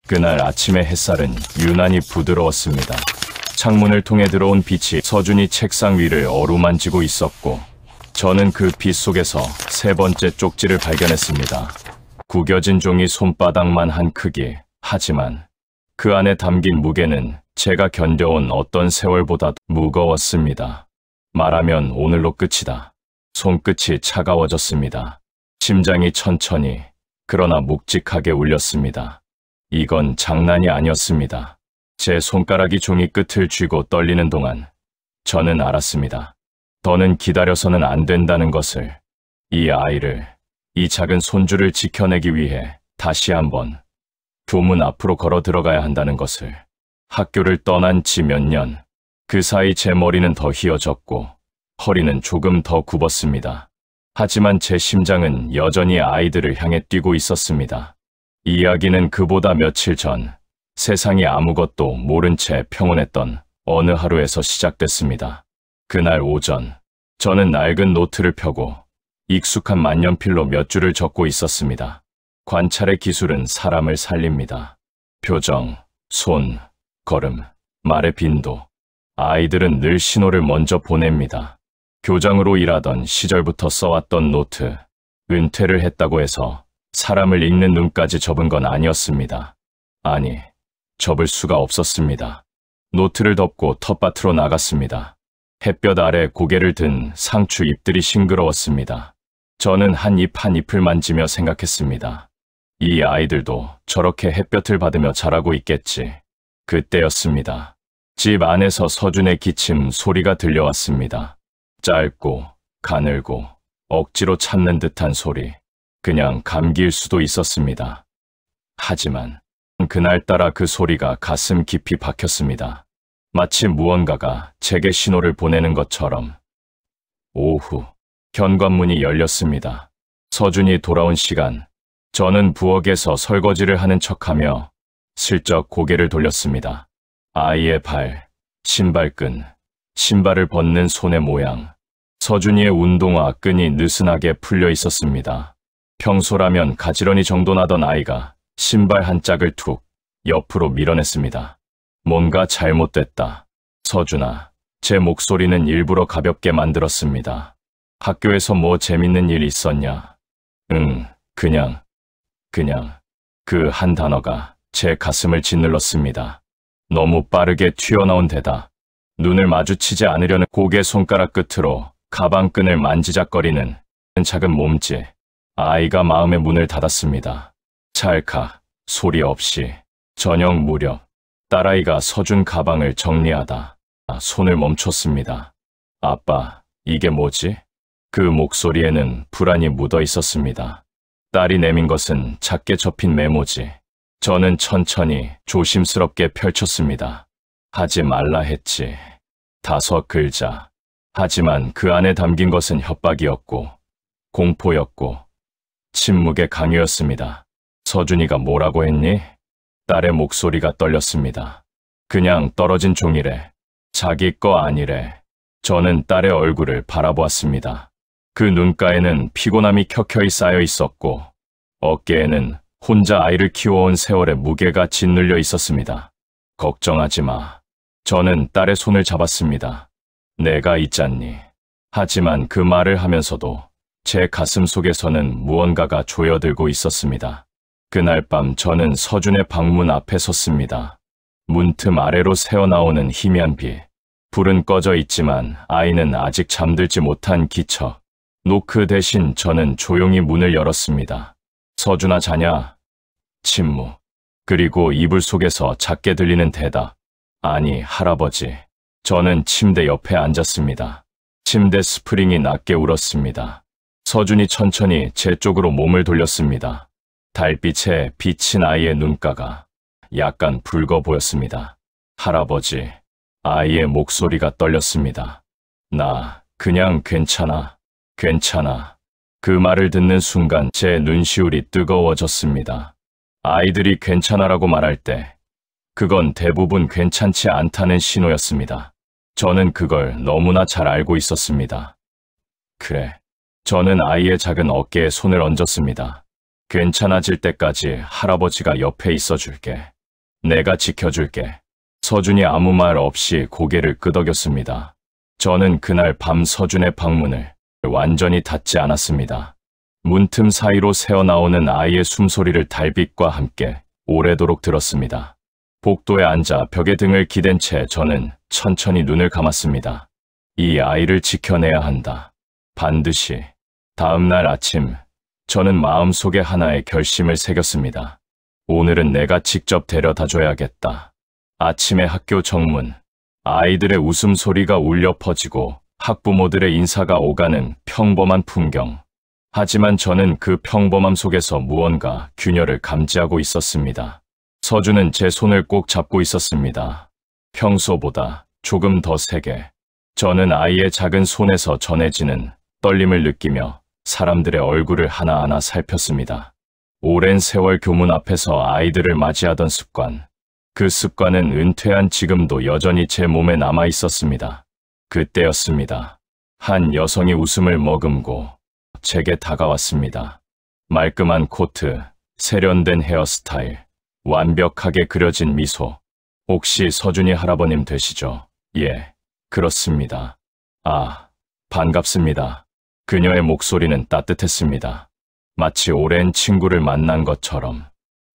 그날 아침의 햇살은 유난히 부드러웠습니다. 창문을 통해 들어온 빛이 서준이 책상 위를 어루만지고 있었고, 저는 그 빛 속에서 세 번째 쪽지를 발견했습니다. 구겨진 종이 손바닥만 한 크기, 하지만 그 안에 담긴 무게는 제가 견뎌온 어떤 세월보다 무거웠습니다. 말하면 오늘로 끝이다. 손끝이 차가워졌습니다. 심장이 천천히, 그러나 묵직하게 울렸습니다. 이건 장난이 아니었습니다. 제 손가락이 종이 끝을 쥐고 떨리는 동안 저는 알았습니다. 더는 기다려서는 안 된다는 것을, 이 아이를, 이 작은 손주를 지켜내기 위해 다시 한번 교문 앞으로 걸어 들어가야 한다는 것을. 학교를 떠난 지 몇 년, 그 사이 제 머리는 더 휘어졌고 허리는 조금 더 굽었습니다. 하지만 제 심장은 여전히 아이들을 향해 뛰고 있었습니다. 이 이야기는 그보다 며칠 전 세상이 아무것도 모른 채 평온했던 어느 하루에서 시작됐습니다. 그날 오전, 저는 낡은 노트를 펴고 익숙한 만년필로 몇 줄을 적고 있었습니다. 관찰의 기술은 사람을 살립니다. 표정, 손, 걸음, 말의 빈도. 아이들은 늘 신호를 먼저 보냅니다. 교장으로 일하던 시절부터 써왔던 노트. 은퇴를 했다고 해서 사람을 읽는 눈까지 접은 건 아니었습니다. 아니, 접을 수가 없었습니다. 노트를 덮고 텃밭으로 나갔습니다. 햇볕 아래 고개를 든 상추 잎들이 싱그러웠습니다. 저는 한 잎 한 잎을 만지며 생각했습니다. 이 아이들도 저렇게 햇볕을 받으며 자라고 있겠지. 그때였습니다. 집 안에서 서준의 기침 소리가 들려왔습니다. 짧고 가늘고 억지로 참는 듯한 소리. 그냥 감기일 수도 있었습니다. 하지만 그날따라 그 소리가 가슴 깊이 박혔습니다. 마치 무언가가 제게 신호를 보내는 것처럼. 오후, 현관문이 열렸습니다. 서준이 돌아온 시간. 저는 부엌에서 설거지를 하는 척하며 슬쩍 고개를 돌렸습니다. 아이의 발, 신발끈, 신발을 벗는 손의 모양. 서준이의 운동화 끈이 느슨하게 풀려 있었습니다. 평소라면 가지런히 정돈하던 아이가 신발 한 짝을 툭 옆으로 밀어냈습니다. 뭔가 잘못됐다. 서준아, 제 목소리는 일부러 가볍게 만들었습니다. 학교에서 뭐 재밌는 일 있었냐? 응, 그냥. 그 한 단어가 제 가슴을 짓눌렀습니다. 너무 빠르게 튀어나온 대답. 눈을 마주치지 않으려는 고개 손가락 끝으로 가방끈을 만지작거리는 작은 몸짓. 아이가 마음의 문을 닫았습니다. 찰칵, 소리 없이. 저녁 무렵, 딸아이가 서준 가방을 정리하다 손을 멈췄습니다. 아빠, 이게 뭐지? 그 목소리에는 불안이 묻어 있었습니다. 딸이 내민 것은 작게 접힌 메모지. 저는 천천히 조심스럽게 펼쳤습니다. 하지 말라 했지. 5글자. 하지만 그 안에 담긴 것은 협박이었고 공포였고 침묵의 강요였습니다. 서준이가 뭐라고 했니? 딸의 목소리가 떨렸습니다. 그냥 떨어진 종이래. 자기 거 아니래. 저는 딸의 얼굴을 바라보았습니다. 그 눈가에는 피곤함이 켜켜이 쌓여 있었고 어깨에는 혼자 아이를 키워온 세월의 무게가 짓눌려 있었습니다. 걱정하지 마. 저는 딸의 손을 잡았습니다. 내가 있잖니. 하지만 그 말을 하면서도 제 가슴 속에서는 무언가가 조여들고 있었습니다. 그날 밤 저는 서준의 방문 앞에 섰습니다. 문틈 아래로 새어나오는 희미한 빛. 불은 꺼져 있지만 아이는 아직 잠들지 못한 기척. 노크 대신 저는 조용히 문을 열었습니다. 서준아, 자냐? 침묵. 그리고 이불 속에서 작게 들리는 대답. 아니, 할아버지. 저는 침대 옆에 앉았습니다. 침대 스프링이 낮게 울었습니다. 서준이 천천히 제 쪽으로 몸을 돌렸습니다. 달빛에 비친 아이의 눈가가 약간 붉어 보였습니다. 할아버지. 아이의 목소리가 떨렸습니다. 나 그냥 괜찮아. 괜찮아. 그 말을 듣는 순간 제 눈시울이 뜨거워졌습니다. 아이들이 괜찮아라고 말할 때 그건 대부분 괜찮지 않다는 신호였습니다. 저는 그걸 너무나 잘 알고 있었습니다. 그래. 저는 아이의 작은 어깨에 손을 얹었습니다. 괜찮아질 때까지 할아버지가 옆에 있어줄게. 내가 지켜줄게. 서준이 아무 말 없이 고개를 끄덕였습니다. 저는 그날 밤 서준의 방문을 완전히 닫지 않았습니다. 문틈 사이로 새어나오는 아이의 숨소리를 달빛과 함께 오래도록 들었습니다. 복도에 앉아 벽에 등을 기댄 채 저는 천천히 눈을 감았습니다. 이 아이를 지켜내야 한다. 반드시. 다음 날 아침, 저는 마음속에 하나의 결심을 새겼습니다. 오늘은 내가 직접 데려다줘야겠다. 아침에 학교 정문, 아이들의 웃음소리가 울려 퍼지고 학부모들의 인사가 오가는 평범한 풍경. 하지만 저는 그 평범함 속에서 무언가 균열을 감지하고 있었습니다. 서준은 제 손을 꼭 잡고 있었습니다. 평소보다 조금 더 세게. 저는 아이의 작은 손에서 전해지는 떨림을 느끼며 사람들의 얼굴을 하나하나 살폈습니다. 오랜 세월 교문 앞에서 아이들을 맞이하던 습관. 그 습관은 은퇴한 지금도 여전히 제 몸에 남아 있었습니다. 그때였습니다. 한 여성이 웃음을 머금고 제게 다가왔습니다. 말끔한 코트, 세련된 헤어스타일, 완벽하게 그려진 미소. 혹시 서준이 할아버님 되시죠? 예, 그렇습니다. 아, 반갑습니다. 그녀의 목소리는 따뜻했습니다. 마치 오랜 친구를 만난 것처럼.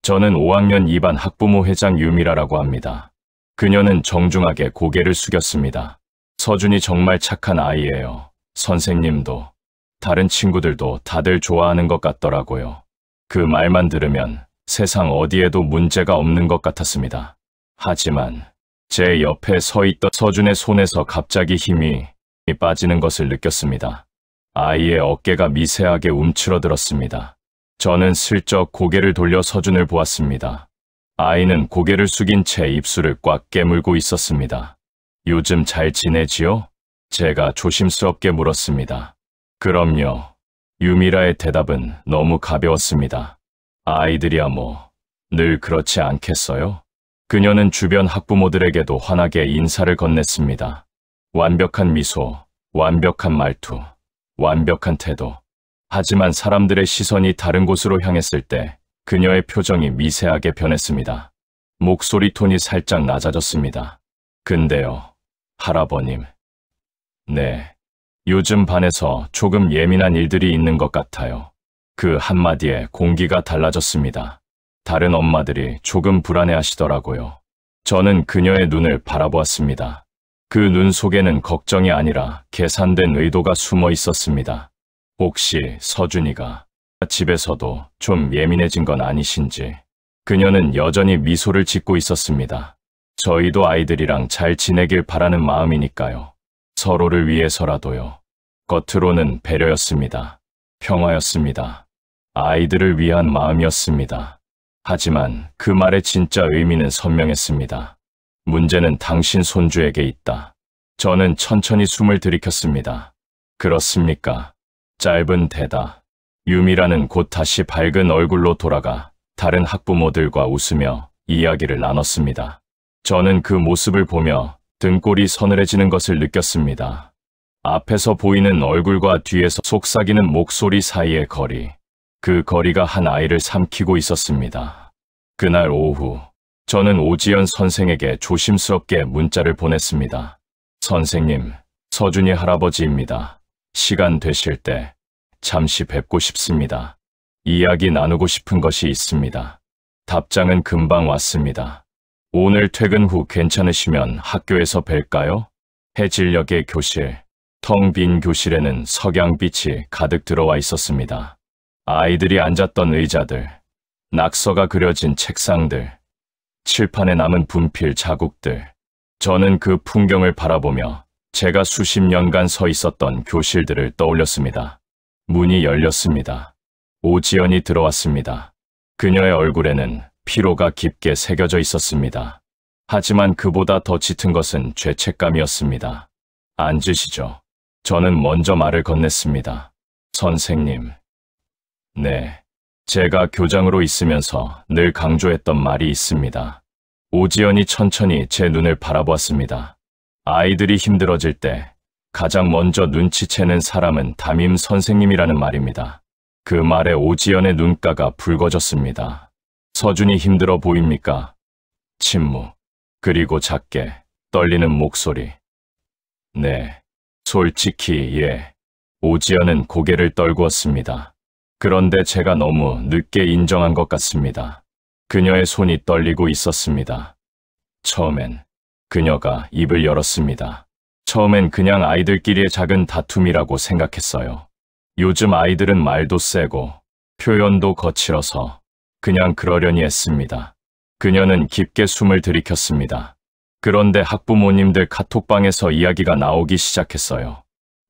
저는 5학년 2반 학부모 회장 유미라라고 합니다. 그녀는 정중하게 고개를 숙였습니다. 서준이 정말 착한 아이예요. 선생님도, 다른 친구들도 다들 좋아하는 것 같더라고요. 그 말만 들으면 세상 어디에도 문제가 없는 것 같았습니다. 하지만 제 옆에 서 있던 서준의 손에서 갑자기 힘이 빠지는 것을 느꼈습니다. 아이의 어깨가 미세하게 움츠러들었습니다. 저는 슬쩍 고개를 돌려 서준을 보았습니다. 아이는 고개를 숙인 채 입술을 꽉 깨물고 있었습니다. 요즘 잘 지내지요? 제가 조심스럽게 물었습니다. 그럼요. 유미라의 대답은 너무 가벼웠습니다. 아이들이야 뭐, 늘 그렇지 않겠어요? 그녀는 주변 학부모들에게도 환하게 인사를 건넸습니다. 완벽한 미소, 완벽한 말투, 완벽한 태도. 하지만 사람들의 시선이 다른 곳으로 향했을 때 그녀의 표정이 미세하게 변했습니다. 목소리 톤이 살짝 낮아졌습니다. 근데요, 할아버님. 네, 요즘 반에서 조금 예민한 일들이 있는 것 같아요. 그 한마디에 공기가 달라졌습니다. 다른 엄마들이 조금 불안해하시더라고요. 저는 그녀의 눈을 바라보았습니다. 그 눈 속에는 걱정이 아니라 계산된 의도가 숨어 있었습니다. 혹시 서준이가 집에서도 좀 예민해진 건 아니신지. 그녀는 여전히 미소를 짓고 있었습니다. 저희도 아이들이랑 잘 지내길 바라는 마음이니까요. 서로를 위해서라도요. 겉으로는 배려였습니다. 평화였습니다. 아이들을 위한 마음이었습니다. 하지만 그 말의 진짜 의미는 선명했습니다. 문제는 당신 손주에게 있다. 저는 천천히 숨을 들이켰습니다. 그렇습니까? 짧은 대답. 유미라는 곧 다시 밝은 얼굴로 돌아가 다른 학부모들과 웃으며 이야기를 나눴습니다. 저는 그 모습을 보며 등골이 서늘해지는 것을 느꼈습니다. 앞에서 보이는 얼굴과 뒤에서 속삭이는 목소리 사이의 거리. 그 거리가 한 아이를 삼키고 있었습니다. 그날 오후, 저는 오지연 선생에게 조심스럽게 문자를 보냈습니다. 선생님, 서준이 할아버지입니다. 시간 되실 때 잠시 뵙고 싶습니다. 이야기 나누고 싶은 것이 있습니다. 답장은 금방 왔습니다. 오늘 퇴근 후 괜찮으시면 학교에서 뵐까요? 해질녘의 교실. 텅 빈 교실에는 석양빛이 가득 들어와 있었습니다. 아이들이 앉았던 의자들, 낙서가 그려진 책상들, 칠판에 남은 분필 자국들. 저는 그 풍경을 바라보며 제가 수십 년간 서 있었던 교실들을 떠올렸습니다. 문이 열렸습니다. 오지연이 들어왔습니다. 그녀의 얼굴에는 피로가 깊게 새겨져 있었습니다. 하지만 그보다 더 짙은 것은 죄책감이었습니다. 앉으시죠. 저는 먼저 말을 건넸습니다. 선생님. 네, 제가 교장으로 있으면서 늘 강조했던 말이 있습니다. 오지연이 천천히 제 눈을 바라보았습니다. 아이들이 힘들어질 때 가장 먼저 눈치채는 사람은 담임 선생님이라는 말입니다. 그 말에 오지연의 눈가가 붉어졌습니다. 서준이 힘들어 보입니까? 침묵, 그리고 작게 떨리는 목소리. 네, 솔직히 예. 오지연은 고개를 떨구었습니다. 그런데 제가 너무 늦게 인정한 것 같습니다. 그녀의 손이 떨리고 있었습니다. 처음엔 그녀가 입을 열었습니다. 처음엔 그냥 아이들끼리의 작은 다툼이라고 생각했어요. 요즘 아이들은 말도 세고 표현도 거칠어서 그냥 그러려니 했습니다. 그녀는 깊게 숨을 들이켰습니다. 그런데 학부모님들 카톡방에서 이야기가 나오기 시작했어요.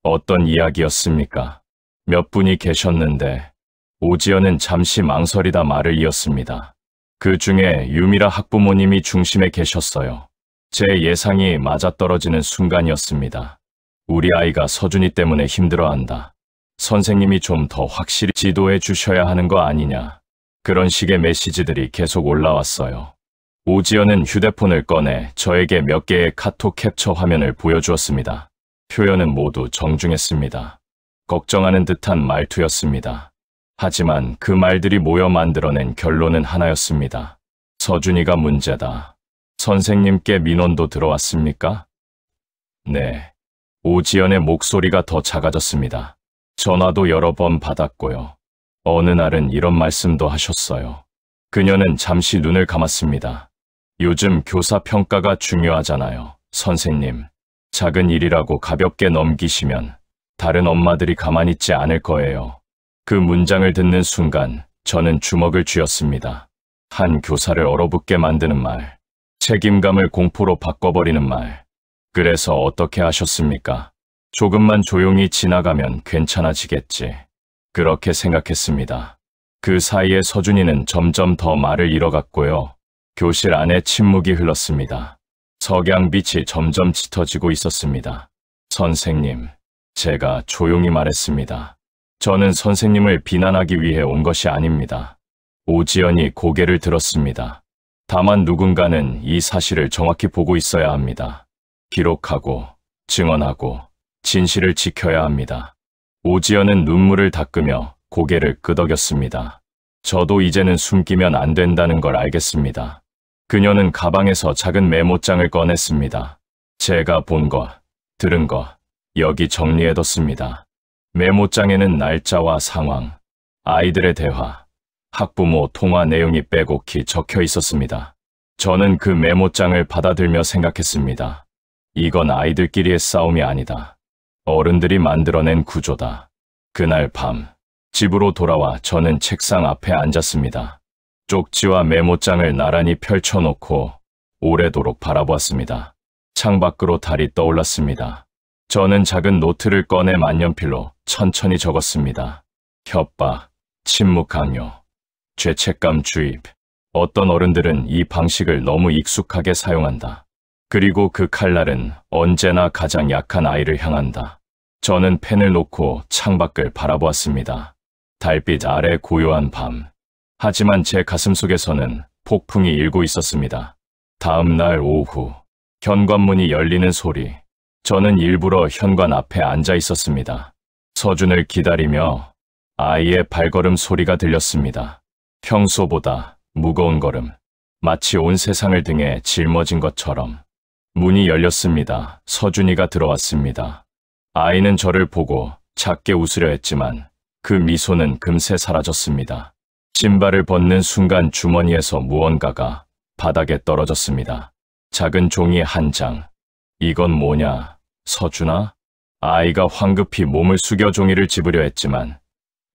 어떤 이야기였습니까? 몇 분이 계셨는데 오지연은 잠시 망설이다 말을 이었습니다. 그 중에 유미라 학부모님이 중심에 계셨어요. 제 예상이 맞아떨어지는 순간이었습니다. 우리 아이가 서준이 때문에 힘들어한다. 선생님이 좀 더 확실히 지도해 주셔야 하는 거 아니냐. 그런 식의 메시지들이 계속 올라왔어요. 오지연은 휴대폰을 꺼내 저에게 몇 개의 카톡 캡처 화면을 보여주었습니다. 표현은 모두 정중했습니다. 걱정하는 듯한 말투였습니다. 하지만 그 말들이 모여 만들어낸 결론은 하나였습니다. 서준이가 문제다. 선생님께 민원도 들어왔습니까? 네. 오지연의 목소리가 더 작아졌습니다. 전화도 여러 번 받았고요. 어느 날은 이런 말씀도 하셨어요. 그녀는 잠시 눈을 감았습니다. 요즘 교사 평가가 중요하잖아요. 선생님, 작은 일이라고 가볍게 넘기시면 다른 엄마들이 가만히 있지 않을 거예요. 그 문장을 듣는 순간 저는 주먹을 쥐었습니다. 한 교사를 얼어붙게 만드는 말, 책임감을 공포로 바꿔버리는 말. 그래서 어떻게 하셨습니까? 조금만 조용히 지나가면 괜찮아지겠지. 그렇게 생각했습니다. 그 사이에 서준이는 점점 더 말을 잃어갔고요. 교실 안에 침묵이 흘렀습니다. 석양빛이 점점 짙어지고 있었습니다. 선생님, 제가 조용히 말했습니다. 저는 선생님을 비난하기 위해 온 것이 아닙니다. 오지연이 고개를 들었습니다. 다만 누군가는 이 사실을 정확히 보고 있어야 합니다. 기록하고, 증언하고, 진실을 지켜야 합니다. 오지연은 눈물을 닦으며 고개를 끄덕였습니다. 저도 이제는 숨기면 안 된다는 걸 알겠습니다. 그녀는 가방에서 작은 메모장을 꺼냈습니다. 제가 본 것, 들은 것, 여기 정리해뒀습니다. 메모장에는 날짜와 상황, 아이들의 대화, 학부모 통화 내용이 빼곡히 적혀 있었습니다. 저는 그 메모장을 받아들며 생각했습니다. 이건 아이들끼리의 싸움이 아니다. 어른들이 만들어낸 구조다. 그날 밤, 집으로 돌아와 저는 책상 앞에 앉았습니다. 쪽지와 메모장을 나란히 펼쳐놓고 오래도록 바라보았습니다. 창밖으로 달이 떠올랐습니다. 저는 작은 노트를 꺼내 만년필로 천천히 적었습니다. 협박, 침묵 강요, 죄책감 주입. 어떤 어른들은 이 방식을 너무 익숙하게 사용한다. 그리고 그 칼날은 언제나 가장 약한 아이를 향한다. 저는 펜을 놓고 창밖을 바라보았습니다. 달빛 아래 고요한 밤. 하지만 제 가슴속에서는 폭풍이 일고 있었습니다. 다음 날 오후, 현관문이 열리는 소리. 저는 일부러 현관 앞에 앉아 있었습니다. 서준을 기다리며 아이의 발걸음 소리가 들렸습니다. 평소보다 무거운 걸음, 마치 온 세상을 등에 짊어진 것처럼. 문이 열렸습니다. 서준이가 들어왔습니다. 아이는 저를 보고 작게 웃으려 했지만 그 미소는 금세 사라졌습니다. 신발을 벗는 순간 주머니에서 무언가가 바닥에 떨어졌습니다. 작은 종이 한 장. 이건 뭐냐, 서준아? 아이가 황급히 몸을 숙여 종이를 집으려 했지만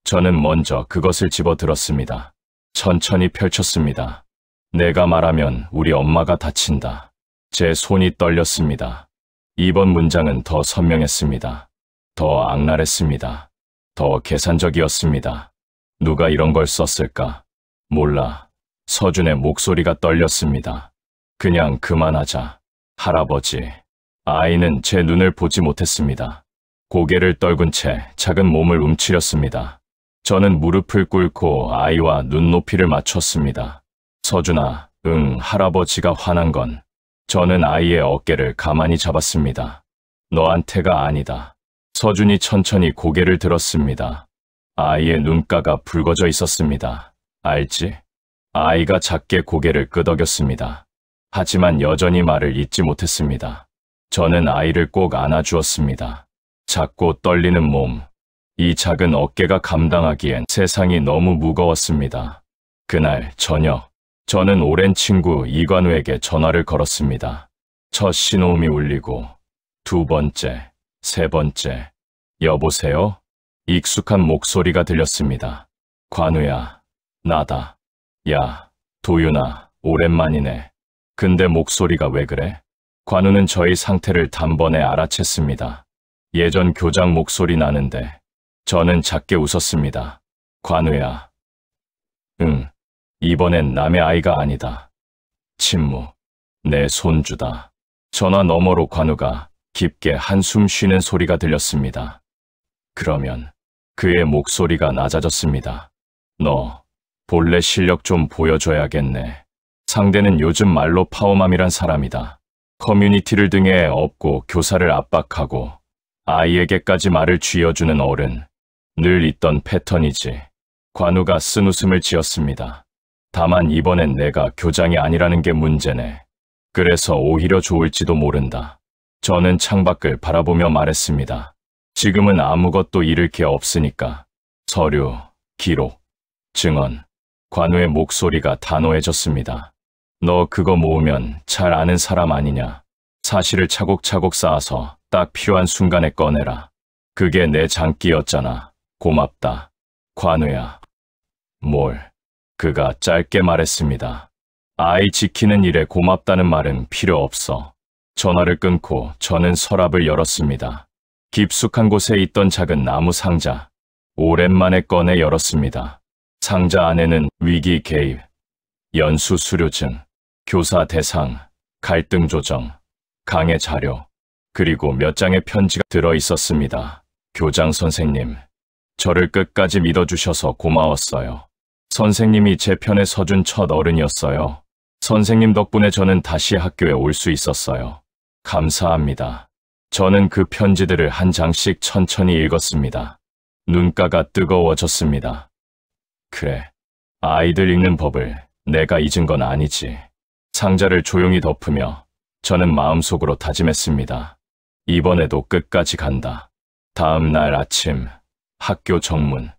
저는 먼저 그것을 집어들었습니다. 천천히 펼쳤습니다. 내가 말하면 우리 엄마가 다친다. 제 손이 떨렸습니다. 이번 문장은 더 선명했습니다. 더 악랄했습니다. 더 계산적이었습니다. 누가 이런 걸 썼을까? 몰라. 서준의 목소리가 떨렸습니다. 그냥 그만하자. 할아버지. 아이는 제 눈을 보지 못했습니다. 고개를 떨군 채 작은 몸을 움츠렸습니다. 저는 무릎을 꿇고 아이와 눈높이를 맞췄습니다. 서준아, 응, 할아버지가 화난 건. 저는 아이의 어깨를 가만히 잡았습니다. 너한테가 아니다. 서준이 천천히 고개를 들었습니다. 아이의 눈가가 붉어져 있었습니다. 알지? 아이가 작게 고개를 끄덕였습니다. 하지만 여전히 말을 잇지 못했습니다. 저는 아이를 꼭 안아주었습니다. 작고 떨리는 몸, 이 작은 어깨가 감당하기엔 세상이 너무 무거웠습니다. 그날 저녁, 저는 오랜 친구 이관우에게 전화를 걸었습니다. 첫 신호음이 울리고 두 번째, 세 번째, 여보세요? 익숙한 목소리가 들렸습니다. 관우야, 나다. 야, 도윤아, 오랜만이네. 근데 목소리가 왜 그래? 관우는 저희 상태를 단번에 알아챘습니다. 예전 교장 목소리 나는데 저는 작게 웃었습니다. 관우야. 응, 이번엔 남의 아이가 아니다. 친무, 내 손주다. 전화 너머로 관우가 깊게 한숨 쉬는 소리가 들렸습니다. 그러면 그의 목소리가 낮아졌습니다. 너 본래 실력 좀 보여줘야겠네. 상대는 요즘 말로 파워맘이란 사람이다. 커뮤니티를 등에 업고 교사를 압박하고 아이에게까지 말을 쥐어주는 어른. 늘 있던 패턴이지. 관우가 쓴 웃음을 지었습니다. 다만 이번엔 내가 교장이 아니라는 게 문제네. 그래서 오히려 좋을지도 모른다. 저는 창밖을 바라보며 말했습니다. 지금은 아무것도 잃을 게 없으니까. 서류, 기록, 증언. 관우의 목소리가 단호해졌습니다. 너 그거 모으면 잘 아는 사람 아니냐. 사실을 차곡차곡 쌓아서 딱 필요한 순간에 꺼내라. 그게 내 장기였잖아. 고맙다. 관우야. 뭘? 그가 짧게 말했습니다. 아이 지키는 일에 고맙다는 말은 필요 없어. 전화를 끊고 저는 서랍을 열었습니다. 깊숙한 곳에 있던 작은 나무 상자. 오랜만에 꺼내 열었습니다. 상자 안에는 위기 개입, 연수 수료증, 교사 대상, 갈등 조정, 강의 자료, 그리고 몇 장의 편지가 들어 있었습니다. 교장 선생님, 저를 끝까지 믿어주셔서 고마웠어요. 선생님이 제 편에 서준 첫 어른이었어요. 선생님 덕분에 저는 다시 학교에 올 수 있었어요. 감사합니다. 저는 그 편지들을 한 장씩 천천히 읽었습니다. 눈가가 뜨거워졌습니다. 그래, 아이들 읽는 법을 내가 잊은 건 아니지. 상자를 조용히 덮으며 저는 마음속으로 다짐했습니다. 이번에도 끝까지 간다. 다음 날 아침, 학교 정문,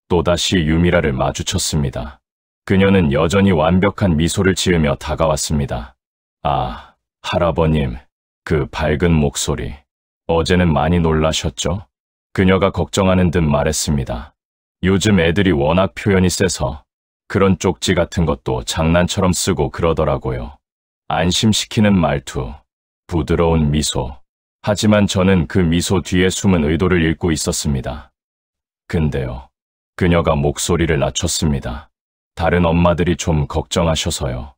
또다시 유미라를 마주쳤습니다. 그녀는 여전히 완벽한 미소를 지으며 다가왔습니다. 아, 할아버님, 그 밝은 목소리. 어제는 많이 놀라셨죠? 그녀가 걱정하는 듯 말했습니다. 요즘 애들이 워낙 표현이 세서 그런 쪽지 같은 것도 장난처럼 쓰고 그러더라고요. 안심시키는 말투, 부드러운 미소. 하지만 저는 그 미소 뒤에 숨은 의도를 읽고 있었습니다. 근데요, 그녀가 목소리를 낮췄습니다. 다른 엄마들이 좀 걱정하셔서요.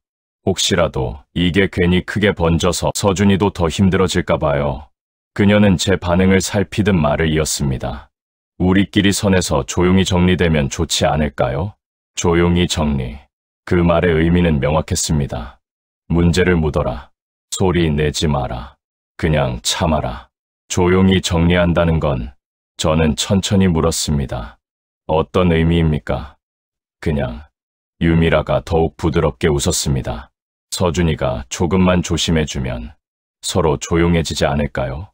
혹시라도 이게 괜히 크게 번져서 서준이도 더 힘들어질까 봐요. 그녀는 제 반응을 살피듯 말을 이었습니다. 우리끼리 선에서 조용히 정리되면 좋지 않을까요? 조용히 정리. 그 말의 의미는 명확했습니다. 문제를 묻어라. 소리 내지 마라. 그냥 참아라. 조용히 정리한다는 건 저는 천천히 물었습니다. 어떤 의미입니까? 그냥. 유미라가 더욱 부드럽게 웃었습니다. 서준이가 조금만 조심해주면 서로 조용해지지 않을까요?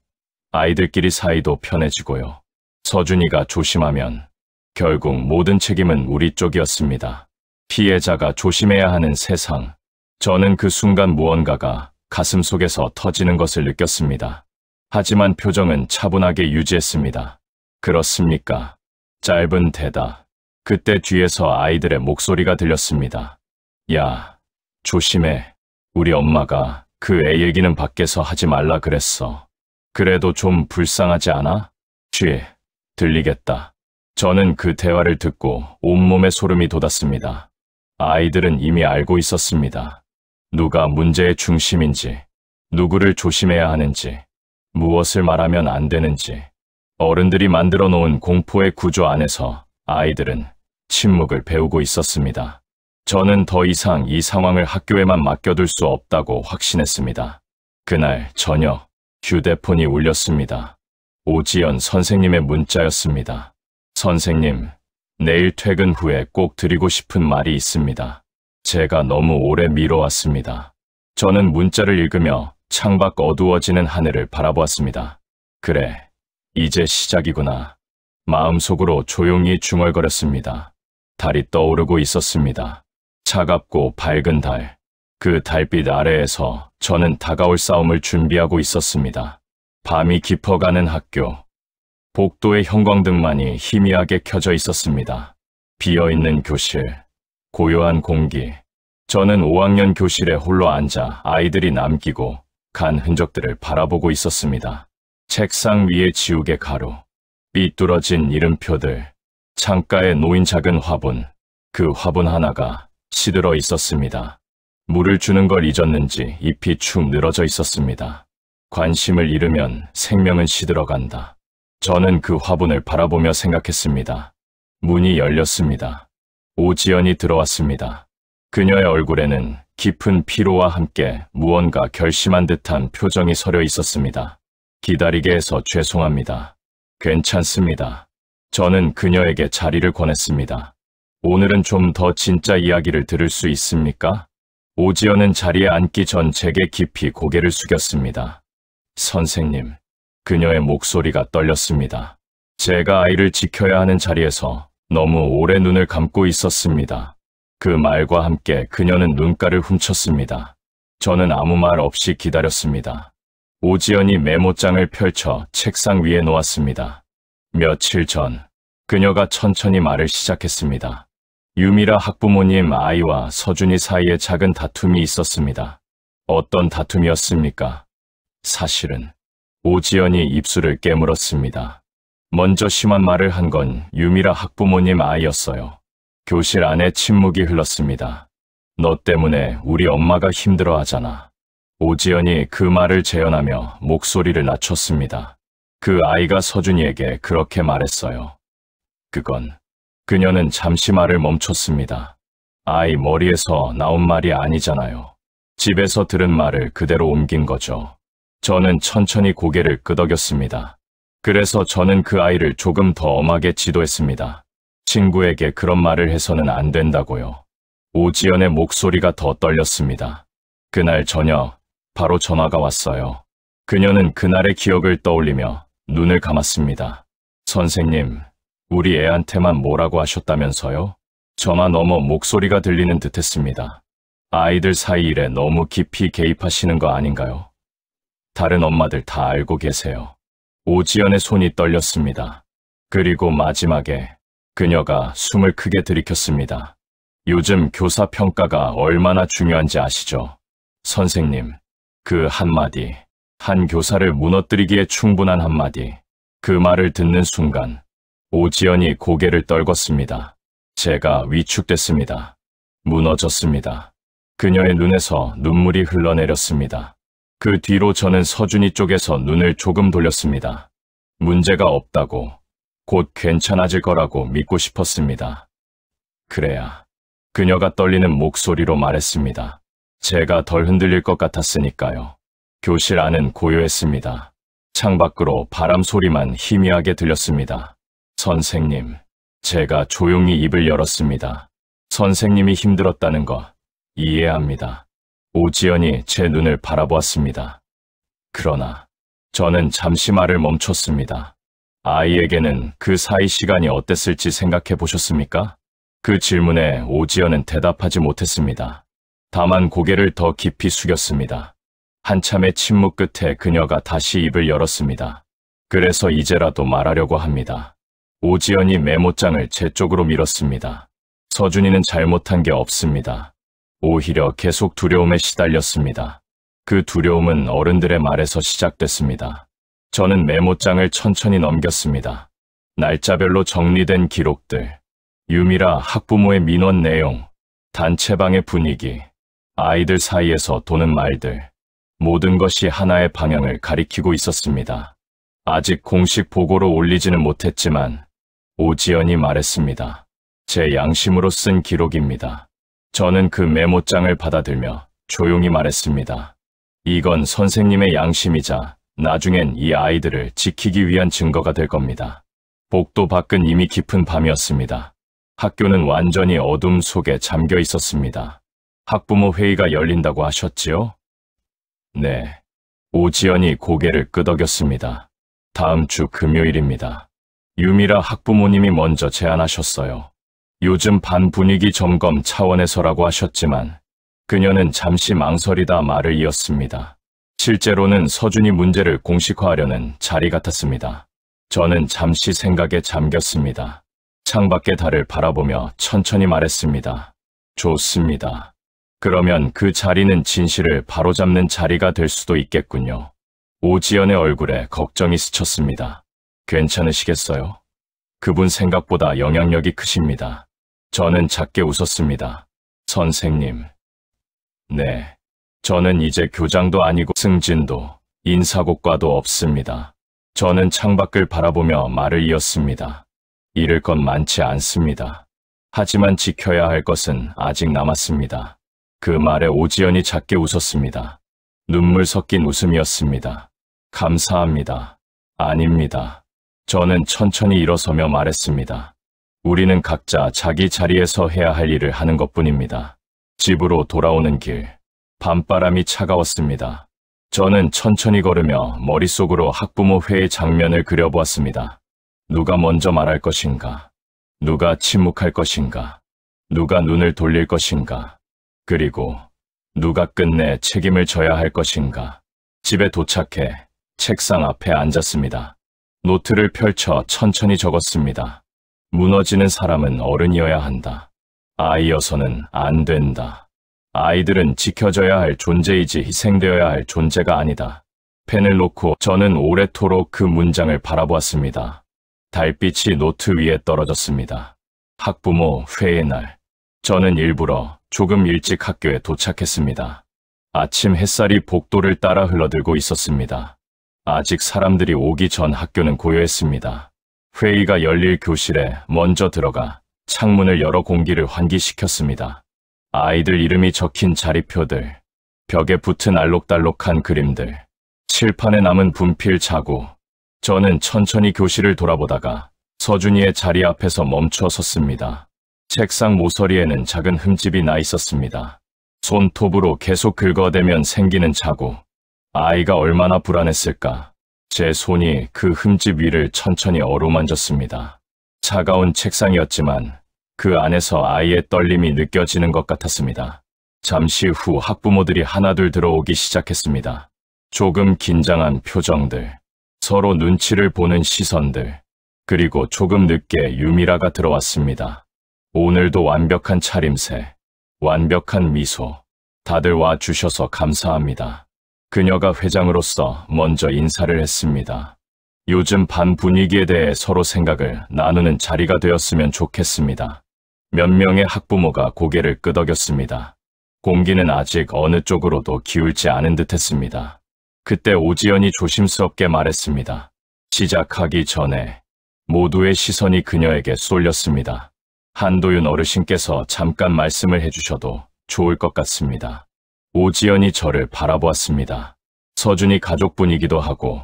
아이들끼리 사이도 편해지고요. 서준이가 조심하면 결국 모든 책임은 우리 쪽이었습니다. 피해자가 조심해야 하는 세상. 저는 그 순간 무언가가 가슴속에서 터지는 것을 느꼈습니다. 하지만 표정은 차분하게 유지했습니다. 그렇습니까? 짧은 대답. 그때 뒤에서 아이들의 목소리가 들렸습니다. 야, 조심해. 우리 엄마가 그 애 얘기는 밖에서 하지 말라 그랬어. 그래도 좀 불쌍하지 않아? 들리겠다. 저는 그 대화를 듣고 온몸에 소름이 돋았습니다. 아이들은 이미 알고 있었습니다. 누가 문제의 중심인지, 누구를 조심해야 하는지, 무엇을 말하면 안 되는지. 어른들이 만들어 놓은 공포의 구조 안에서 아이들은 침묵을 배우고 있었습니다. 저는 더 이상 이 상황을 학교에만 맡겨둘 수 없다고 확신했습니다. 그날 저녁 휴대폰이 울렸습니다. 오지연 선생님의 문자였습니다. 선생님, 내일 퇴근 후에 꼭 드리고 싶은 말이 있습니다. 제가 너무 오래 미뤄왔습니다. 저는 문자를 읽으며 창밖 어두워지는 하늘을 바라보았습니다. 그래, 이제 시작이구나. 마음속으로 조용히 중얼거렸습니다. 달이 떠오르고 있었습니다. 차갑고 밝은 달. 그 달빛 아래에서 저는 다가올 싸움을 준비하고 있었습니다. 밤이 깊어가는 학교. 복도의 형광등만이 희미하게 켜져 있었습니다. 비어있는 교실. 고요한 공기. 저는 5학년 교실에 홀로 앉아 아이들이 남기고 간 흔적들을 바라보고 있었습니다. 책상 위에 지우개 가루, 삐뚤어진 이름표들, 창가에 놓인 작은 화분, 그 화분 하나가 시들어 있었습니다. 물을 주는 걸 잊었는지 잎이 축 늘어져 있었습니다. 관심을 잃으면 생명은 시들어간다. 저는 그 화분을 바라보며 생각했습니다. 문이 열렸습니다. 오지연이 들어왔습니다. 그녀의 얼굴에는 깊은 피로와 함께 무언가 결심한 듯한 표정이 서려 있었습니다. 기다리게 해서 죄송합니다. 괜찮습니다. 저는 그녀에게 자리를 권했습니다. 오늘은 좀 더 진짜 이야기를 들을 수 있습니까? 오지연은 자리에 앉기 전 제게 깊이 고개를 숙였습니다. 선생님, 그녀의 목소리가 떨렸습니다. 제가 아이를 지켜야 하는 자리에서 너무 오래 눈을 감고 있었습니다. 그 말과 함께 그녀는 눈가를 훔쳤습니다. 저는 아무 말 없이 기다렸습니다. 오지연이 메모장을 펼쳐 책상 위에 놓았습니다. 며칠 전, 그녀가 천천히 말을 시작했습니다. 유미라 학부모님 아이와 서준이 사이에 작은 다툼이 있었습니다. 어떤 다툼이었습니까? 사실은 오지연이 입술을 깨물었습니다. 먼저 심한 말을 한 건 유미라 학부모님 아이였어요. 교실 안에 침묵이 흘렀습니다. 너 때문에 우리 엄마가 힘들어하잖아. 오지연이 그 말을 재현하며 목소리를 낮췄습니다. 그 아이가 서준이에게 그렇게 말했어요. 그녀는 잠시 말을 멈췄습니다. 아이 머리에서 나온 말이 아니잖아요. 집에서 들은 말을 그대로 옮긴 거죠. 저는 천천히 고개를 끄덕였습니다. 그래서 저는 그 아이를 조금 더 엄하게 지도했습니다. 친구에게 그런 말을 해서는 안 된다고요. 오지연의 목소리가 더 떨렸습니다. 그날 저녁, 바로 전화가 왔어요. 그녀는 그날의 기억을 떠올리며 눈을 감았습니다. 선생님, 우리 애한테만 뭐라고 하셨다면서요? 전화 너머 목소리가 들리는 듯했습니다. 아이들 사이 일에 너무 깊이 개입하시는 거 아닌가요? 다른 엄마들 다 알고 계세요. 오지연의 손이 떨렸습니다. 그리고 마지막에 그녀가 숨을 크게 들이켰습니다. 요즘 교사 평가가 얼마나 중요한지 아시죠? 선생님, 그 한마디, 한 교사를 무너뜨리기에 충분한 한마디. 그 말을 듣는 순간 오지연이 고개를 떨궜습니다. 제가 위축됐습니다. 무너졌습니다. 그녀의 눈에서 눈물이 흘러내렸습니다. 그 뒤로 저는 서준이 쪽에서 눈을 조금 돌렸습니다. 문제가 없다고, 곧 괜찮아질 거라고 믿고 싶었습니다. 그래야 그녀가 떨리는 목소리로 말했습니다. 제가 덜 흔들릴 것 같았으니까요. 교실 안은 고요했습니다. 창밖으로 바람 소리만 희미하게 들렸습니다. 선생님, 제가 조용히 입을 열었습니다. 선생님이 힘들었다는 거 이해합니다. 오지연이 제 눈을 바라보았습니다. 그러나 저는 잠시 말을 멈췄습니다. 아이에게는 그 사이 시간이 어땠을지 생각해 보셨습니까? 그 질문에 오지연은 대답하지 못했습니다. 다만 고개를 더 깊이 숙였습니다. 한참의 침묵 끝에 그녀가 다시 입을 열었습니다. 그래서 이제라도 말하려고 합니다. 오지연이 메모장을 제 쪽으로 밀었습니다. 서준이는 잘못한 게 없습니다. 오히려 계속 두려움에 시달렸습니다. 그 두려움은 어른들의 말에서 시작됐습니다. 저는 메모장을 천천히 넘겼습니다. 날짜별로 정리된 기록들, 유미라 학부모의 민원 내용, 단체방의 분위기, 아이들 사이에서 도는 말들, 모든 것이 하나의 방향을 가리키고 있었습니다. 아직 공식 보고로 올리지는 못했지만 오지연이 말했습니다. 제 양심으로 쓴 기록입니다. 저는 그 메모장을 받아들며 조용히 말했습니다. 이건 선생님의 양심이자 나중엔 이 아이들을 지키기 위한 증거가 될 겁니다. 복도 밖은 이미 깊은 밤이었습니다. 학교는 완전히 어둠 속에 잠겨 있었습니다. 학부모 회의가 열린다고 하셨지요? 네. 오지연이 고개를 끄덕였습니다. 다음 주 금요일입니다. 유미라 학부모님이 먼저 제안하셨어요. 요즘 반 분위기 점검 차원에서라고 하셨지만 그녀는 잠시 망설이다 말을 이었습니다. 실제로는 서준이 문제를 공식화하려는 자리 같았습니다. 저는 잠시 생각에 잠겼습니다. 창밖의 달을 바라보며 천천히 말했습니다. 좋습니다. 그러면 그 자리는 진실을 바로잡는 자리가 될 수도 있겠군요. 오지연의 얼굴에 걱정이 스쳤습니다. 괜찮으시겠어요? 그분 생각보다 영향력이 크십니다. 저는 작게 웃었습니다. 선생님. 네. 저는 이제 교장도 아니고 승진도, 인사고과도 없습니다. 저는 창밖을 바라보며 말을 이었습니다. 잃을 건 많지 않습니다. 하지만 지켜야 할 것은 아직 남았습니다. 그 말에 오지연이 작게 웃었습니다. 눈물 섞인 웃음이었습니다. 감사합니다. 아닙니다. 저는 천천히 일어서며 말했습니다. 우리는 각자 자기 자리에서 해야 할 일을 하는 것뿐입니다. 집으로 돌아오는 길, 밤바람이 차가웠습니다. 저는 천천히 걸으며 머릿속으로 학부모 회의 장면을 그려보았습니다. 누가 먼저 말할 것인가? 누가 침묵할 것인가? 누가 눈을 돌릴 것인가? 그리고 누가 끝내 책임을 져야 할 것인가? 집에 도착해 책상 앞에 앉았습니다. 노트를 펼쳐 천천히 적었습니다. 무너지는 사람은 어른이어야 한다. 아이여서는 안 된다. 아이들은 지켜져야 할 존재이지 희생되어야 할 존재가 아니다. 펜을 놓고 저는 오래도록 그 문장을 바라보았습니다. 달빛이 노트 위에 떨어졌습니다. 학부모 회의 날. 저는 일부러 조금 일찍 학교에 도착했습니다. 아침 햇살이 복도를 따라 흘러들고 있었습니다. 아직 사람들이 오기 전 학교는 고요했습니다. 회의가 열릴 교실에 먼저 들어가 창문을 열어 공기를 환기시켰습니다. 아이들 이름이 적힌 자리표들, 벽에 붙은 알록달록한 그림들, 칠판에 남은 분필 자국. 저는 천천히 교실을 돌아보다가 서준이의 자리 앞에서 멈춰 섰습니다. 책상 모서리에는 작은 흠집이 나 있었습니다. 손톱으로 계속 긁어대면 생기는 자국. 아이가 얼마나 불안했을까. 제 손이 그 흠집 위를 천천히 어루만졌습니다. 차가운 책상이었지만 그 안에서 아이의 떨림이 느껴지는 것 같았습니다. 잠시 후 학부모들이 하나둘 들어오기 시작했습니다. 조금 긴장한 표정들, 서로 눈치를 보는 시선들, 그리고 조금 늦게 유미라가 들어왔습니다. 오늘도 완벽한 차림새, 완벽한 미소, 다들 와주셔서 감사합니다. 그녀가 회장으로서 먼저 인사를 했습니다. 요즘 반 분위기에 대해 서로 생각을 나누는 자리가 되었으면 좋겠습니다. 몇 명의 학부모가 고개를 끄덕였습니다. 공기는 아직 어느 쪽으로도 기울지 않은 듯했습니다. 그때 오지연이 조심스럽게 말했습니다. 시작하기 전에 모두의 시선이 그녀에게 쏠렸습니다. 한도윤 어르신께서 잠깐 말씀을 해주셔도 좋을 것 같습니다. 오지연이 저를 바라보았습니다. 서준이 가족분이기도 하고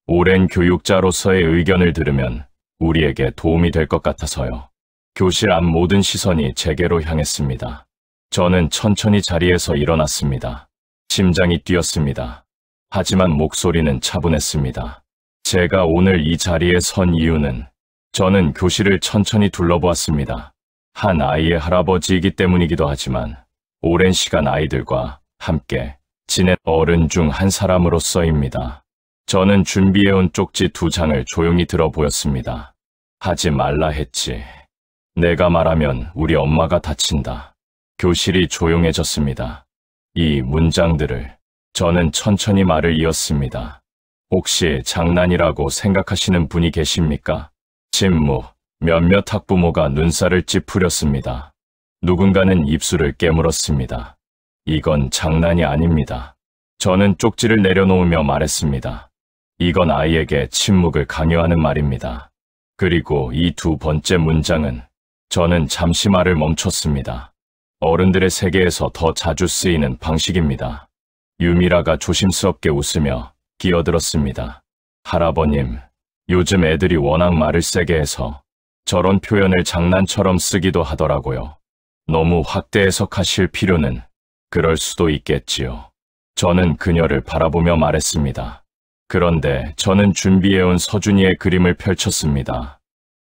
오랜 교육자로서의 의견을 들으면 우리에게 도움이 될 것 같아서요. 교실 앞 모든 시선이 제게로 향했습니다. 저는 천천히 자리에서 일어났습니다. 심장이 뛰었습니다. 하지만 목소리는 차분했습니다. 제가 오늘 이 자리에 선 이유는 저는 교실을 천천히 둘러보았습니다. 한 아이의 할아버지이기 때문이기도 하지만 오랜 시간 아이들과 함께 지낸 어른 중 한 사람으로서입니다. 저는 준비해온 쪽지 2장을 조용히 들어 보였습니다. 하지 말라 했지. 내가 말하면 우리 엄마가 다친다. 교실이 조용해졌습니다. 이 문장들을 저는 천천히 말을 이었습니다. 혹시 장난이라고 생각하시는 분이 계십니까? 침묵. 몇몇 학부모가 눈살을 찌푸렸습니다. 누군가는 입술을 깨물었습니다. 이건 장난이 아닙니다. 저는 쪽지를 내려놓으며 말했습니다. 이건 아이에게 침묵을 강요하는 말입니다. 그리고 이 2번째 문장은 저는 잠시 말을 멈췄습니다. 어른들의 세계에서 더 자주 쓰이는 방식입니다. 유미라가 조심스럽게 웃으며 끼어들었습니다. 할아버님, 요즘 애들이 워낙 말을 세게 해서 저런 표현을 장난처럼 쓰기도 하더라고요. 너무 확대 해석하실 필요는 그럴 수도 있겠지요. 저는 그녀를 바라보며 말했습니다. 그런데 저는 준비해온 서준이의 그림을 펼쳤습니다.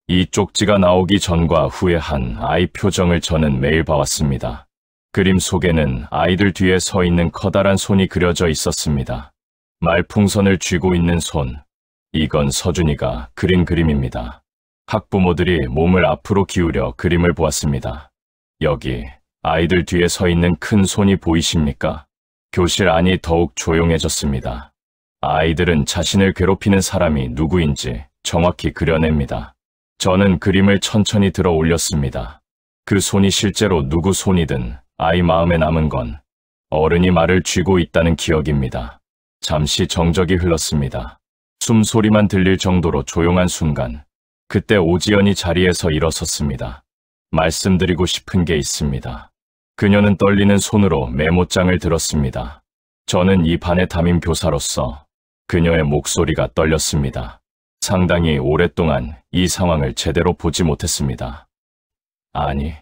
이 쪽지가 나오기 전과 후에 한 아이 표정을 저는 매일 봐왔습니다. 그림 속에는 아이들 뒤에 서 있는 커다란 손이 그려져 있었습니다. 말풍선을 쥐고 있는 손. 이건 서준이가 그린 그림입니다. 학부모들이 몸을 앞으로 기울여 그림을 보았습니다. 여기 아이들 뒤에 서 있는 큰 손이 보이십니까? 교실 안이 더욱 조용해졌습니다. 아이들은 자신을 괴롭히는 사람이 누구인지 정확히 그려냅니다. 저는 그림을 천천히 들어 올렸습니다. 그 손이 실제로 누구 손이든 아이 마음에 남은 건 어른이 말을 쥐고 있다는 기억입니다. 잠시 정적이 흘렀습니다. 숨소리만 들릴 정도로 조용한 순간, 그때 오지연이 자리에서 일어섰습니다. 말씀드리고 싶은 게 있습니다. 그녀는 떨리는 손으로 메모장을 들었습니다. 저는 이 반의 담임 교사로서 그녀의 목소리가 떨렸습니다. 상당히 오랫동안 이 상황을 제대로 보지 못했습니다. 아니,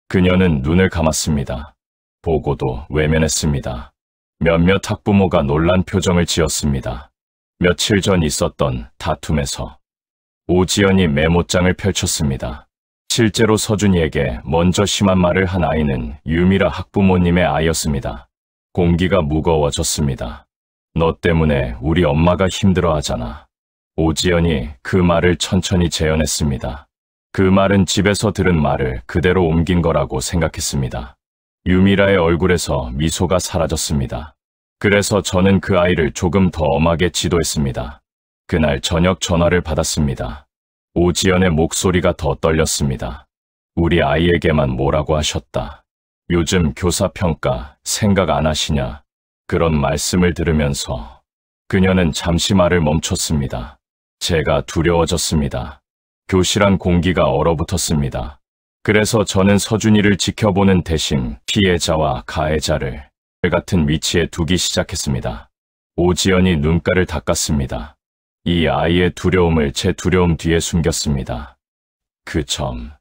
그녀는 눈을 감았습니다. 보고도 외면했습니다. 몇몇 학부모가 놀란 표정을 지었습니다. 며칠 전 있었던 다툼에서 오지연이 메모장을 펼쳤습니다. 실제로 서준이에게 먼저 심한 말을 한 아이는 유미라 학부모님의 아이였습니다. 공기가 무거워졌습니다. 너 때문에 우리 엄마가 힘들어하잖아. 오지연이 그 말을 천천히 재현했습니다. 그 말은 집에서 들은 말을 그대로 옮긴 거라고 생각했습니다. 유미라의 얼굴에서 미소가 사라졌습니다. 그래서 저는 그 아이를 조금 더 엄하게 지도했습니다. 그날 저녁 전화를 받았습니다. 오지연의 목소리가 더 떨렸습니다. 우리 아이에게만 뭐라고 하셨다. 요즘 교사 평가 생각 안 하시냐. 그런 말씀을 들으면서 그녀는 잠시 말을 멈췄습니다. 제가 두려워졌습니다. 교실 안 공기가 얼어붙었습니다. 그래서 저는 서준이를 지켜보는 대신 피해자와 가해자를 같은 위치에 두기 시작했습니다. 오지연이 눈가를 닦았습니다. 이 아이의 두려움을 제 두려움 뒤에 숨겼습니다. 그 점,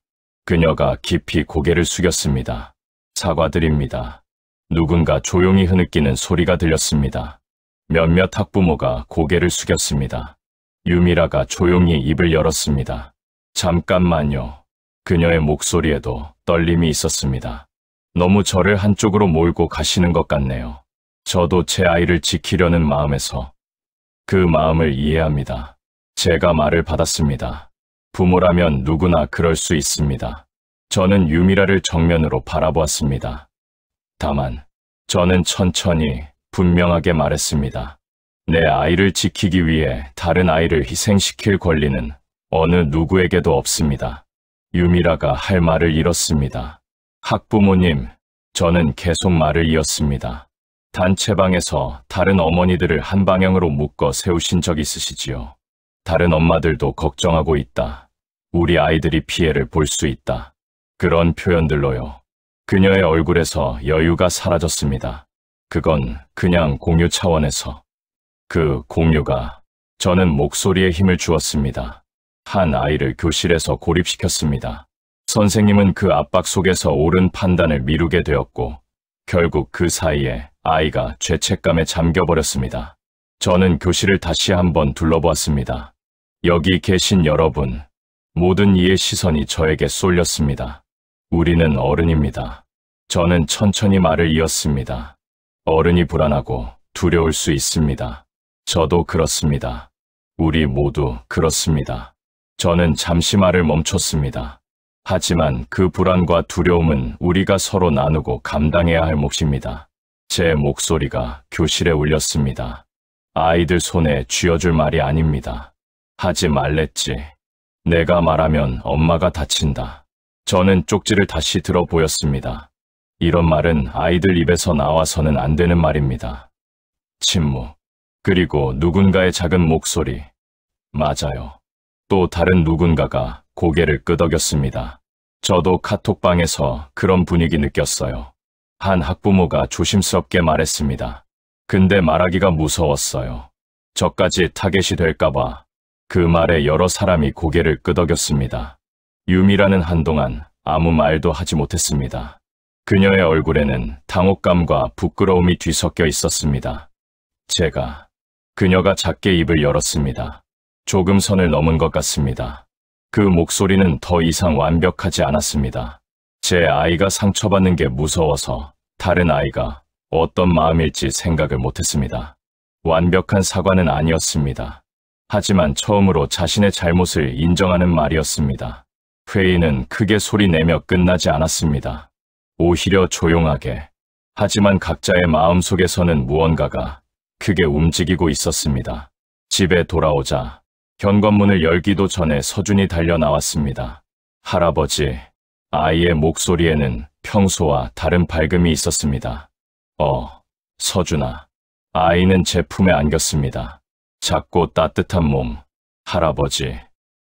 그녀가 깊이 고개를 숙였습니다. 사과드립니다. 누군가 조용히 흐느끼는 소리가 들렸습니다. 몇몇 학부모가 고개를 숙였습니다. 유미라가 조용히 입을 열었습니다. 잠깐만요. 그녀의 목소리에도 떨림이 있었습니다. 너무 저를 한쪽으로 몰고 가시는 것 같네요. 저도 제 아이를 지키려는 마음에서 그 마음을 이해합니다. 제가 말을 받았습니다. 부모라면 누구나 그럴 수 있습니다. 저는 유미라를 정면으로 바라보았습니다. 다만 저는 천천히 분명하게 말했습니다. 내 아이를 지키기 위해 다른 아이를 희생시킬 권리는 어느 누구에게도 없습니다. 유미라가 할 말을 잃었습니다. 학부모님, 저는 계속 말을 이었습니다. 단체방에서 다른 어머니들을 한 방향으로 묶어 세우신 적 있으시지요? 다른 엄마들도 걱정하고 있다. 우리 아이들이 피해를 볼 수 있다. 그런 표현들로요. 그녀의 얼굴에서 여유가 사라졌습니다. 그건 그냥 공유 차원에서. 그 공유가 저는 목소리에 힘을 주었습니다. 한 아이를 교실에서 고립시켰습니다. 선생님은 그 압박 속에서 옳은 판단을 미루게 되었고 결국 그 사이에 아이가 죄책감에 잠겨버렸습니다. 저는 교실을 다시 한번 둘러보았습니다. 여기 계신 여러분, 모든 이의 시선이 저에게 쏠렸습니다. 우리는 어른입니다. 저는 천천히 말을 이었습니다. 어른이 불안하고 두려울 수 있습니다. 저도 그렇습니다. 우리 모두 그렇습니다. 저는 잠시 말을 멈췄습니다. 하지만 그 불안과 두려움은 우리가 서로 나누고 감당해야 할 몫입니다. 제 목소리가 교실에 울렸습니다. 아이들 손에 쥐어줄 말이 아닙니다. 하지 말랬지. 내가 말하면 엄마가 다친다. 저는 쪽지를 다시 들어 보였습니다. 이런 말은 아이들 입에서 나와서는 안 되는 말입니다. 침묵. 그리고 누군가의 작은 목소리. 맞아요. 또 다른 누군가가 고개를 끄덕였습니다. 저도 카톡방에서 그런 분위기 느꼈어요. 한 학부모가 조심스럽게 말했습니다. 근데 말하기가 무서웠어요. 저까지 타겟이 될까봐. 그 말에 여러 사람이 고개를 끄덕였습니다. 유미라는 한동안 아무 말도 하지 못했습니다. 그녀의 얼굴에는 당혹감과 부끄러움이 뒤섞여 있었습니다. 그녀가 작게 입을 열었습니다. 조금 선을 넘은 것 같습니다. 그 목소리는 더 이상 완벽하지 않았습니다. 제 아이가 상처받는 게 무서워서 다른 아이가 어떤 마음일지 생각을 못했습니다. 완벽한 사과는 아니었습니다. 하지만 처음으로 자신의 잘못을 인정하는 말이었습니다. 회의는 크게 소리내며 끝나지 않았습니다. 오히려 조용하게. 하지만 각자의 마음속에서는 무언가가 크게 움직이고 있었습니다. 집에 돌아오자 현관문을 열기도 전에 서준이 달려 나왔습니다. 할아버지, 아이의 목소리에는 평소와 다른 밝음이 있었습니다. 서준아. 아이는 제 품에 안겼습니다. 작고 따뜻한 몸. 할아버지.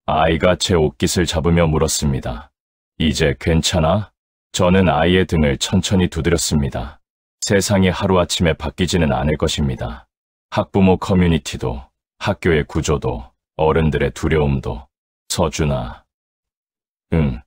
아이가 제 옷깃을 잡으며 물었습니다. 이제 괜찮아? 저는 아이의 등을 천천히 두드렸습니다. 세상이 하루아침에 바뀌지는 않을 것입니다. 학부모 커뮤니티도, 학교의 구조도, 어른들의 두려움도. 서준아. 응.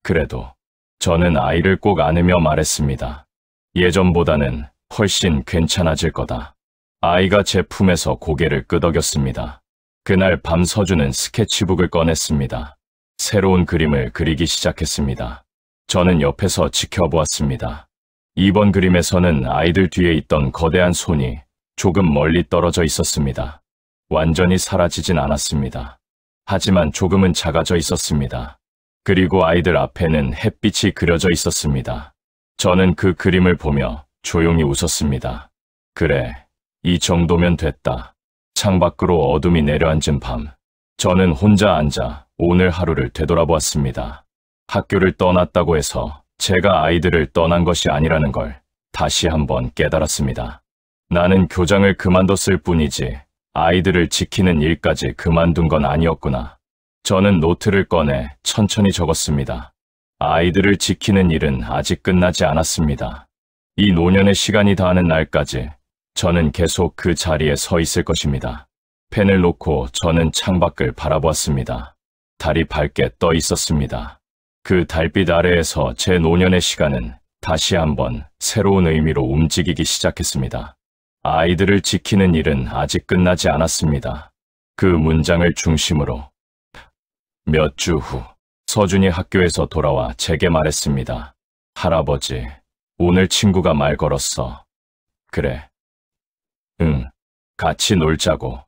그래도 저는 아이를 꼭 안으며 말했습니다. 예전보다는 훨씬 괜찮아질 거다. 아이가 제 품에서 고개를 끄덕였습니다. 그날 밤 서준은 스케치북을 꺼냈습니다. 새로운 그림을 그리기 시작했습니다. 저는 옆에서 지켜보았습니다. 이번 그림에서는 아이들 뒤에 있던 거대한 손이 조금 멀리 떨어져 있었습니다. 완전히 사라지진 않았습니다. 하지만 조금은 작아져 있었습니다. 그리고 아이들 앞에는 햇빛이 그려져 있었습니다. 저는 그 그림을 보며 조용히 웃었습니다. 그래, 이 정도면 됐다. 창밖으로 어둠이 내려앉은 밤, 저는 혼자 앉아 오늘 하루를 되돌아보았습니다. 학교를 떠났다고 해서 제가 아이들을 떠난 것이 아니라는 걸 다시 한번 깨달았습니다. 나는 교장을 그만뒀을 뿐이지 아이들을 지키는 일까지 그만둔 건 아니었구나. 저는 노트를 꺼내 천천히 적었습니다. 아이들을 지키는 일은 아직 끝나지 않았습니다. 이 노년의 시간이 다하는 날까지 저는 계속 그 자리에 서 있을 것입니다. 펜을 놓고 저는 창밖을 바라보았습니다. 달이 밝게 떠 있었습니다. 그 달빛 아래에서 제 노년의 시간은 다시 한번 새로운 의미로 움직이기 시작했습니다. 아이들을 지키는 일은 아직 끝나지 않았습니다. 그 문장을 중심으로. 몇 주 후, 서준이 학교에서 돌아와 제게 말했습니다. 할아버지, 오늘 친구가 말 걸었어. 그래. 응, 같이 놀자고.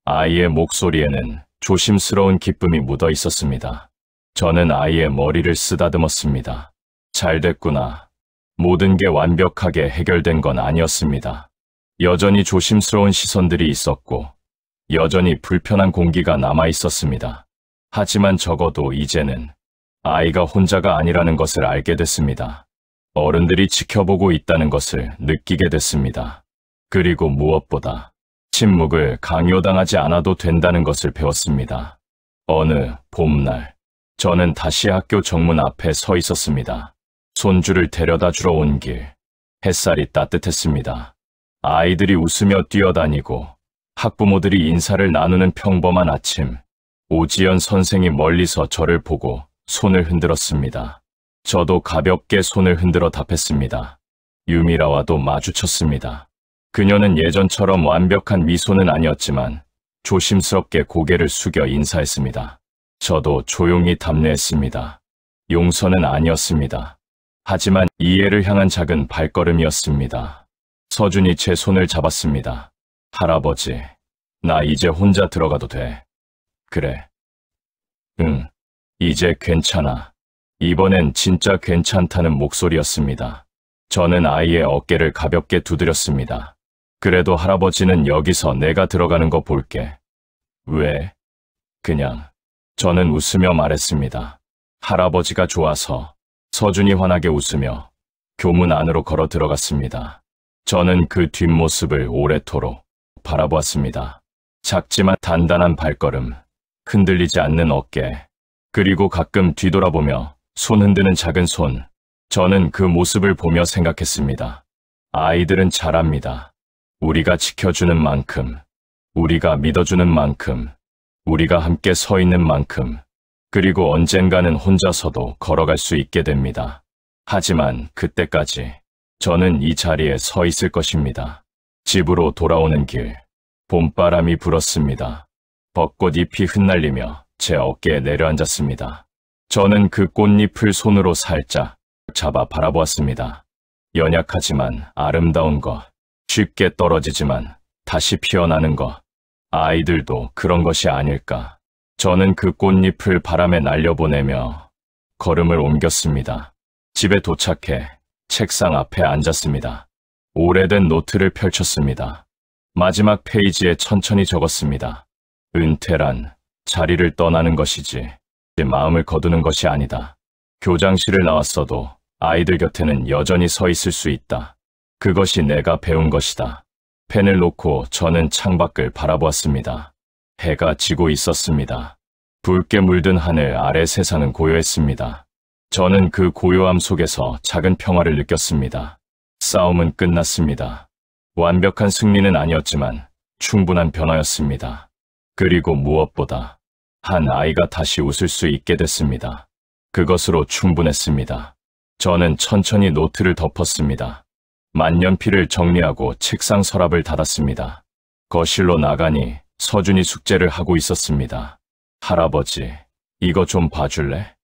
아이의 목소리에는 조심스러운 기쁨이 묻어 있었습니다. 저는 아이의 머리를 쓰다듬었습니다. 잘 됐구나. 모든 게 완벽하게 해결된 건 아니었습니다. 여전히 조심스러운 시선들이 있었고, 여전히 불편한 공기가 남아 있었습니다. 하지만 적어도 이제는 아이가 혼자가 아니라는 것을 알게 됐습니다. 어른들이 지켜보고 있다는 것을 느끼게 됐습니다. 그리고 무엇보다 침묵을 강요당하지 않아도 된다는 것을 배웠습니다. 어느 봄날, 저는 다시 학교 정문 앞에 서 있었습니다. 손주를 데려다 주러 온 길, 햇살이 따뜻했습니다. 아이들이 웃으며 뛰어다니고 학부모들이 인사를 나누는 평범한 아침, 오지연 선생이 멀리서 저를 보고 손을 흔들었습니다. 저도 가볍게 손을 흔들어 답했습니다. 유미라와도 마주쳤습니다. 그녀는 예전처럼 완벽한 미소는 아니었지만 조심스럽게 고개를 숙여 인사했습니다. 저도 조용히 답례했습니다. 용서는 아니었습니다. 하지만 이해를 향한 작은 발걸음이었습니다. 서준이 제 손을 잡았습니다. 할아버지, 나 이제 혼자 들어가도 돼. 그래. 응, 이제 괜찮아. 이번엔 진짜 괜찮다는 목소리였습니다. 저는 아이의 어깨를 가볍게 두드렸습니다. 그래도 할아버지는 여기서 내가 들어가는 거 볼게. 왜? 그냥. 저는 웃으며 말했습니다. 할아버지가 좋아서. 서준이 환하게 웃으며 교문 안으로 걸어 들어갔습니다. 저는 그 뒷모습을 오래도록 바라보았습니다. 작지만 단단한 발걸음, 흔들리지 않는 어깨, 그리고 가끔 뒤돌아보며 손 흔드는 작은 손. 저는 그 모습을 보며 생각했습니다. 아이들은 잘합니다. 우리가 지켜주는 만큼, 우리가 믿어주는 만큼, 우리가 함께 서 있는 만큼, 그리고 언젠가는 혼자서도 걸어갈 수 있게 됩니다. 하지만 그때까지 저는 이 자리에 서 있을 것입니다. 집으로 돌아오는 길, 봄바람이 불었습니다. 벚꽃잎이 흩날리며 제 어깨에 내려앉았습니다. 저는 그 꽃잎을 손으로 살짝 잡아 바라보았습니다. 연약하지만 아름다운 것, 쉽게 떨어지지만 다시 피어나는 것, 아이들도 그런 것이 아닐까. 저는 그 꽃잎을 바람에 날려보내며 걸음을 옮겼습니다. 집에 도착해 책상 앞에 앉았습니다. 오래된 노트를 펼쳤습니다. 마지막 페이지에 천천히 적었습니다. 은퇴란 자리를 떠나는 것이지 마음을 거두는 것이 아니다. 교장실을 나왔어도 아이들 곁에는 여전히 서 있을 수 있다. 그것이 내가 배운 것이다. 펜을 놓고 저는 창밖을 바라보았습니다. 해가 지고 있었습니다. 붉게 물든 하늘 아래 세상은 고요했습니다. 저는 그 고요함 속에서 작은 평화를 느꼈습니다. 싸움은 끝났습니다. 완벽한 승리는 아니었지만 충분한 변화였습니다. 그리고 무엇보다 한 아이가 다시 웃을 수 있게 됐습니다. 그것으로 충분했습니다. 저는 천천히 노트를 덮었습니다. 만년필을 정리하고 책상 서랍을 닫았습니다. 거실로 나가니 서준이 숙제를 하고 있었습니다. 할아버지, 이거 좀 봐줄래?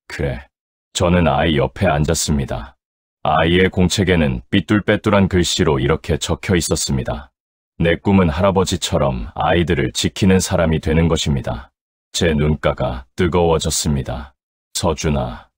그래. 저는 아이 옆에 앉았습니다. 아이의 공책에는 삐뚤빼뚤한 글씨로 이렇게 적혀 있었습니다. 내 꿈은 할아버지처럼 아이들을 지키는 사람이 되는 것입니다. 제 눈가가 뜨거워졌습니다. 서준아.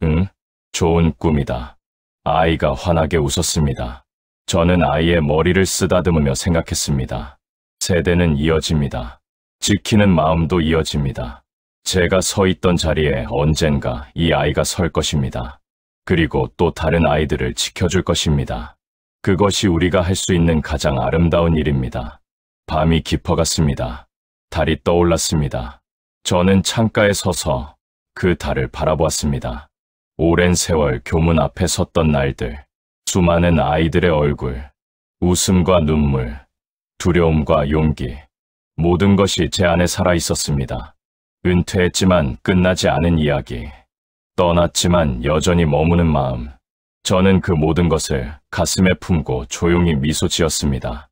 응? 좋은 꿈이다. 아이가 환하게 웃었습니다. 저는 아이의 머리를 쓰다듬으며 생각했습니다. 세대는 이어집니다. 지키는 마음도 이어집니다. 제가 서 있던 자리에 언젠가 이 아이가 설 것입니다. 그리고 또 다른 아이들을 지켜줄 것입니다. 그것이 우리가 할 수 있는 가장 아름다운 일입니다. 밤이 깊어갔습니다. 달이 떠올랐습니다. 저는 창가에 서서 그 달을 바라보았습니다. 오랜 세월 교문 앞에 섰던 날들, 수많은 아이들의 얼굴, 웃음과 눈물, 두려움과 용기, 모든 것이 제 안에 살아 있었습니다. 은퇴했지만 끝나지 않은 이야기, 떠났지만 여전히 머무는 마음. 저는 그 모든 것을 가슴에 품고 조용히 미소 지었습니다.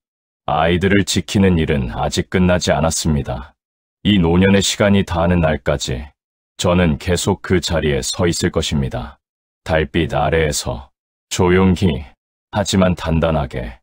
아이들을 지키는 일은 아직 끝나지 않았습니다. 이 노년의 시간이 다하는 날까지 저는 계속 그 자리에 서 있을 것입니다. 달빛 아래에서 조용히 하지만 단단하게